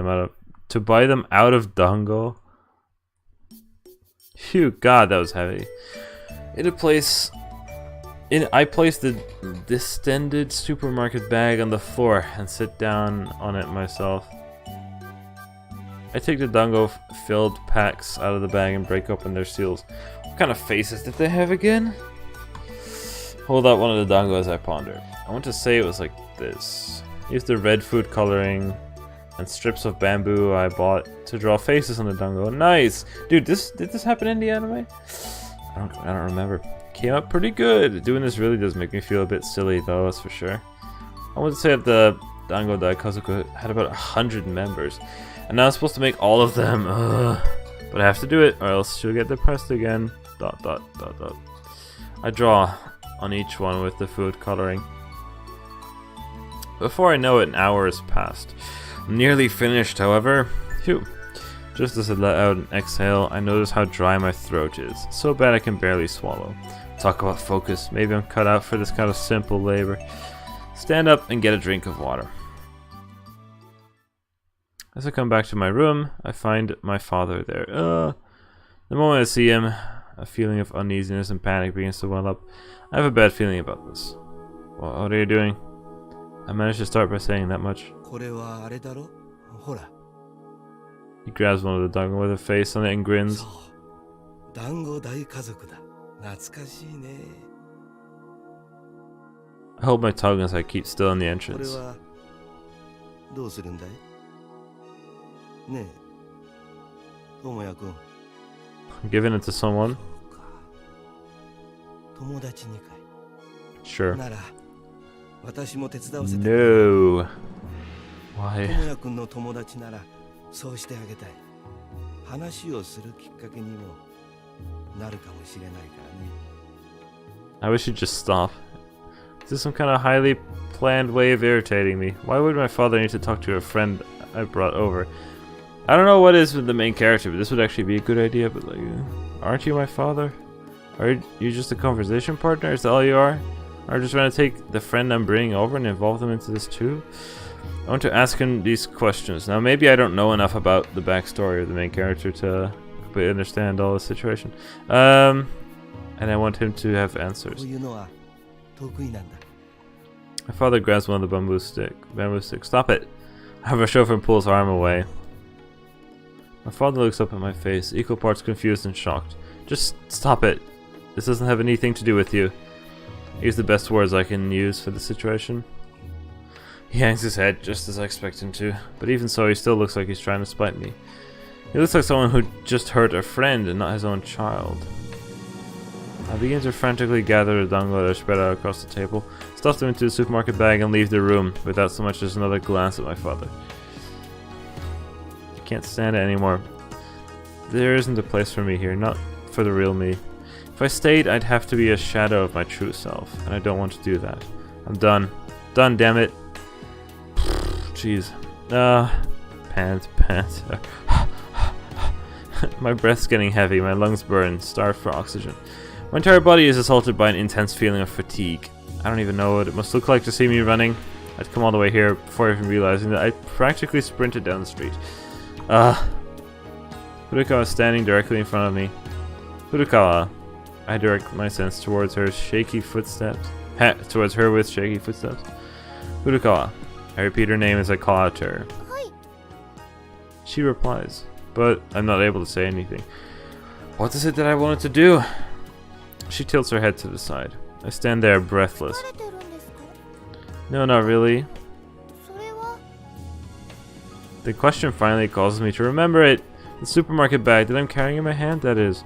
them out of Dango. Phew, god, that was heavy. I place the distended supermarket bag on the floor and sit down on it myself. I take the Dango-filled packs out of the bag and break open their seals. What kind of faces did they have again? Hold out one of the Dango as I ponder. I want to say it was like this. Use the red food coloring and strips of bamboo I bought to draw faces on the Dango. Nice! Dude, did this happen in the anime? I don't remember. Came out pretty good. Doing this really does make me feel a bit silly though, that's for sure. I want to say that the Dango Dai Kazoku had about 100 members. And now I'm supposed to make all of them. But I have to do it or else she'll get depressed again. ... I draw on each one with the food coloring. Before I know it, an hour has passed. I'm nearly finished, however. Phew. Just as I let out an exhale, I notice how dry my throat is. So bad I can barely swallow. Talk about focus. Maybe I'm cut out for this kind of simple labor. Stand up and get a drink of water. As I come back to my room, I find my father there. The moment I see him, a feeling of uneasiness and panic begins to well up. I have a bad feeling about this. What are you doing? I managed to start by saying that much. He grabs one of the dango with a face on it and grins. I hold my tongue as I keep still in the entrance. Giving it to someone? Sure. No. Why? I wish you'd just stop. Is this some kind of highly planned way of irritating me? Why would my father need to talk to a friend I brought over? I don't know what is with the main character, but this would actually be a good idea, but like, aren't you my father? Are you just a conversation partner? Is that all you are? Are you just trying to take the friend I'm bringing over and involve them into this too? I want to ask him these questions. Now maybe I don't know enough about the backstory of the main character to completely understand all the situation. And I want him to have answers. My father grabs one of the bamboo sticks. Stop it! I have a chauffeur and pulls his arm away. My father looks up at my face, equal parts confused and shocked. Just stop it. This doesn't have anything to do with you. Use the best words I can use for the situation. He hangs his head, just as I expect him to. But even so, he still looks like he's trying to spite me. He looks like someone who just hurt a friend and not his own child. I begin to frantically gather the dango that are spread out across the table, stuff them into the supermarket bag and leave the room without so much as another glance at my father. I can't stand it anymore. There isn't a place for me here, not for the real me. If I stayed, I'd have to be a shadow of my true self, and I don't want to do that. I'm done. Done, damn it. Jeez. Pants. My breath's getting heavy, my lungs burn, starved for oxygen. My entire body is assaulted by an intense feeling of fatigue. I don't even know what it must look like to see me running. I'd come all the way here before even realizing that I practically sprinted down the street. Furukawa was standing directly in front of me. Furukawa. I direct my sense towards her shaky footsteps. Towards her with shaky footsteps. Furukawa. I repeat her name as I call out to her. She replies, but I'm not able to say anything. What is it that I wanted to do? She tilts her head to the side. I stand there breathless. No, not really. The question finally causes me to remember it. The supermarket bag that I'm carrying in my hand, that is.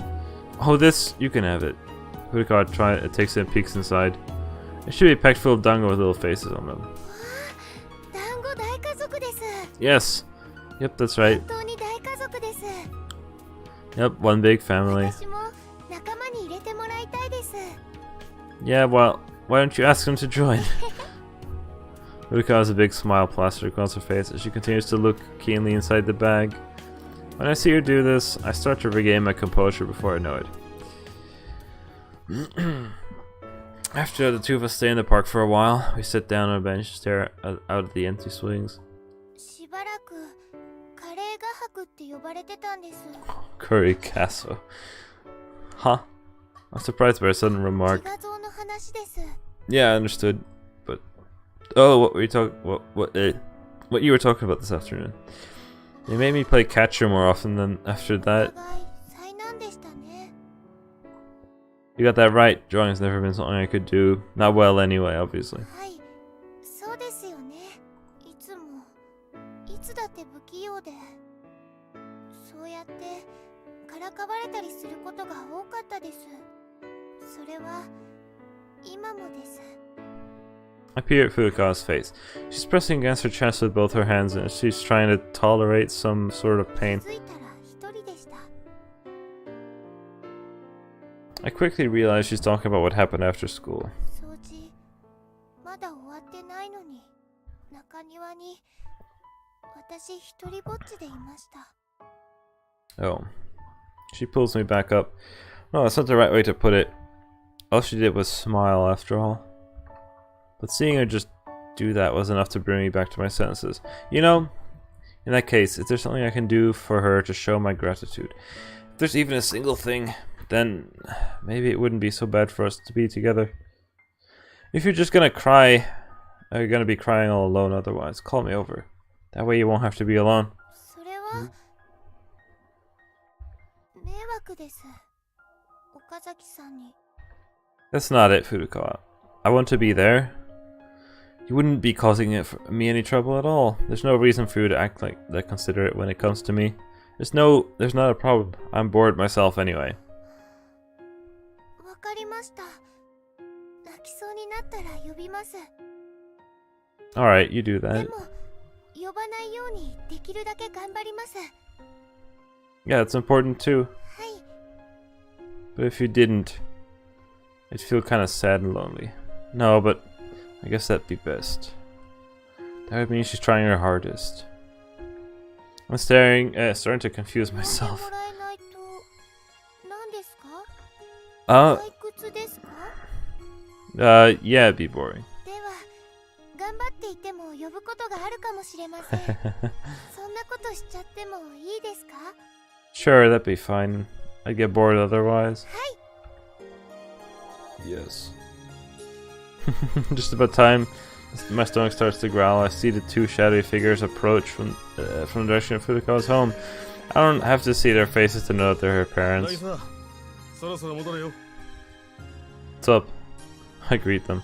Oh, this, you can have it. Furukawa takes it and peeks inside. It should be packed full of dango with little faces on them. Yes. Yep, that's right. Yep, one big family. Yeah, well, why don't you ask him to join? Furukawa has a big smile plastered across her face as she continues to look keenly inside the bag. When I see her do this, I start to regain my composure before I know it. After the two of us stay in the park for a while, we sit down on a bench, stare out at the empty swings. Curry Castle. Huh? I'm surprised by her sudden remark. Yeah, I understood. But oh, what were you talking? What you were talking about this afternoon? They made me play catcher more often than after that. You got that right. Drawing's never been something I could do. Not well anyway, obviously. I peer at Furukawa's face. She's pressing against her chest with both her hands and she's trying to tolerate some sort of pain. I quickly realize she's talking about what happened after school. Oh. She pulls me back up. No, that's not the right way to put it. All she did was smile after all. But seeing her just do that was enough to bring me back to my senses. You know, In that case, is there something I can do for her to show my gratitude? If there's even a single thing, then maybe it wouldn't be so bad for us to be together. If you're just gonna cry, or you're gonna be crying all alone otherwise, call me over. That way you won't have to be alone. That's not it, Furukawa. I want to be there. You wouldn't be causing me any trouble at all. There's no reason for you to act like that considerate when it comes to me. There's not a problem. I'm bored myself anyway. Alright, you do that. Yeah, it's important too. But if you didn't, I'd feel kind of sad and lonely. No, but I guess that'd be best. That would mean she's trying her hardest. I'm starting to confuse myself. Yeah, it'd be boring. Sure, that'd be fine. I'd get bored otherwise. Yes. Just about time. My stomach starts to growl. I see the two shadowy figures approach from the direction of Furukawa's home. I don't have to see their faces to know that they're her parents. What's up? I greet them.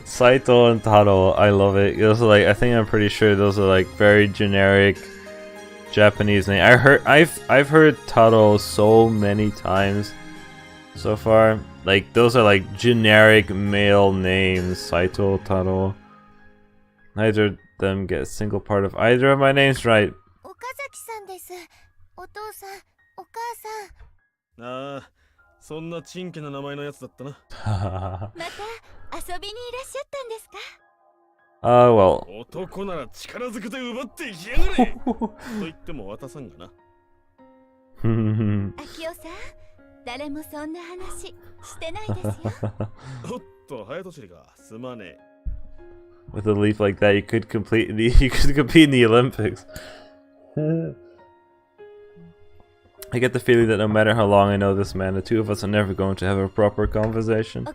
Saito and Taro, I love it. Those are like, I think I'm pretty sure those are like very generic Japanese name. I've heard Taro so many times so far. Like those are like generic male names. Saito, Taro. Neither of them get a single part of either of my names right. Well. With a leap like that, you could compete in the Olympics. I get the feeling that no matter how long I know this man, the two of us are never going to have a proper conversation. Nah.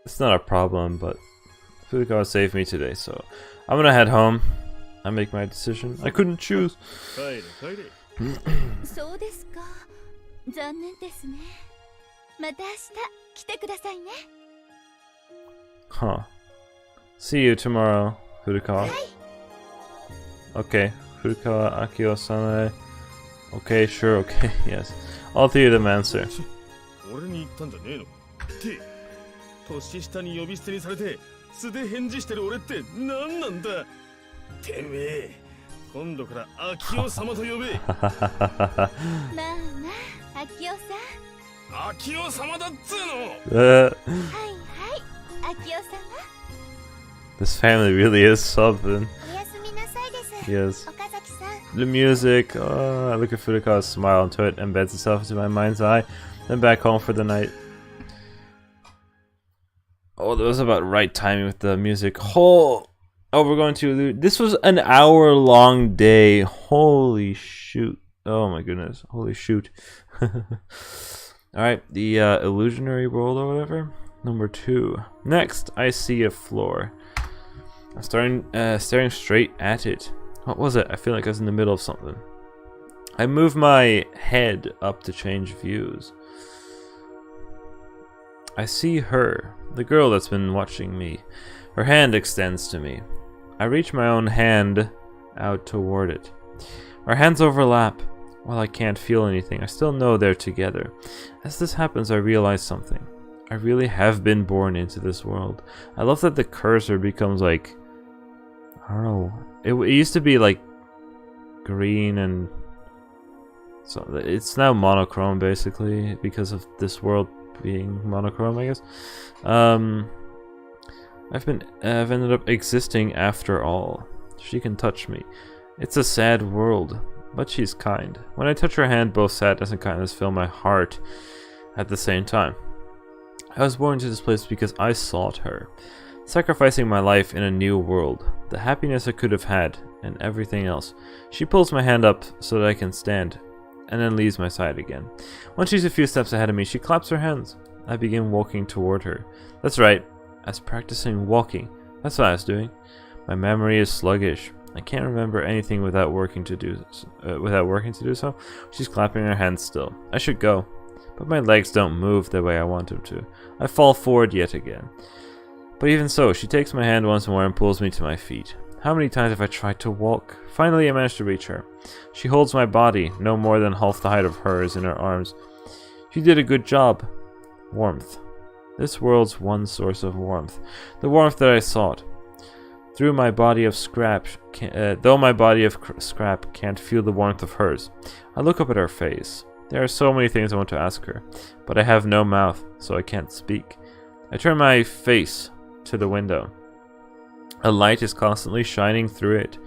It's not a problem, but Fuko saved me today, so I'm gonna head home. I make my decision. I couldn't choose. Huh. See you tomorrow, Furukawa. Okay, Furukawa, Akio-sane. Okay, sure, okay, yes. All three of them answer. This family really is something. Yes. The music, I look at Furukawa's smile until it embeds itself into my mind's eye, then back home for the night. Oh, that was about right timing with the music. Oh, we're going to... This was an hour-long day. Holy shoot. Oh my goodness. Holy shoot. Alright, the illusionary world or whatever. Number 2. Next, I see a floor. I'm staring straight at it. What was it? I feel like I was in the middle of something. I move my head up to change views. I see her, the girl that's been watching me. Her hand extends to me. I reach my own hand out toward it. Our hands overlap. While I can't feel anything, I still know they're together. As this happens, I realize something. I really have been born into this world. I love that the cursor becomes like... I don't know. It used to be like green and... so it's now monochrome basically because of this world being monochrome, I guess. I've ended up existing after all. She can touch me. It's a sad world, but she's kind. When I touch her hand, both sadness and kindness fill my heart at the same time. I was born to this place because I sought her, sacrificing my life in a new world, the happiness I could have had, and everything else. She pulls my hand up so that I can stand, and then leaves my side again. When she's a few steps ahead of me, she claps her hands. I begin walking toward her. That's right, I was practicing walking. That's what I was doing. My memory is sluggish. I can't remember anything without working to do so. She's clapping her hands still. I should go, but my legs don't move the way I want them to. I fall forward yet again. But even so, she takes my hand once more and pulls me to my feet. How many times have I tried to walk? Finally, I managed to reach her. She holds my body, no more than half the height of hers, in her arms. She did a good job. Warmth. This world's one source of warmth. The warmth that I sought. Though my body of scrap can't feel the warmth of hers. I look up at her face. There are so many things I want to ask her, but I have no mouth, so I can't speak. I turn my face to the window. A light is constantly shining through it.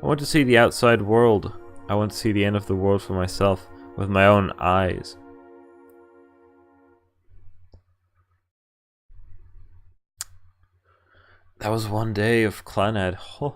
I want to see the outside world. I want to see the end of the world for myself, with my own eyes. That was one day of Clannad. Oh.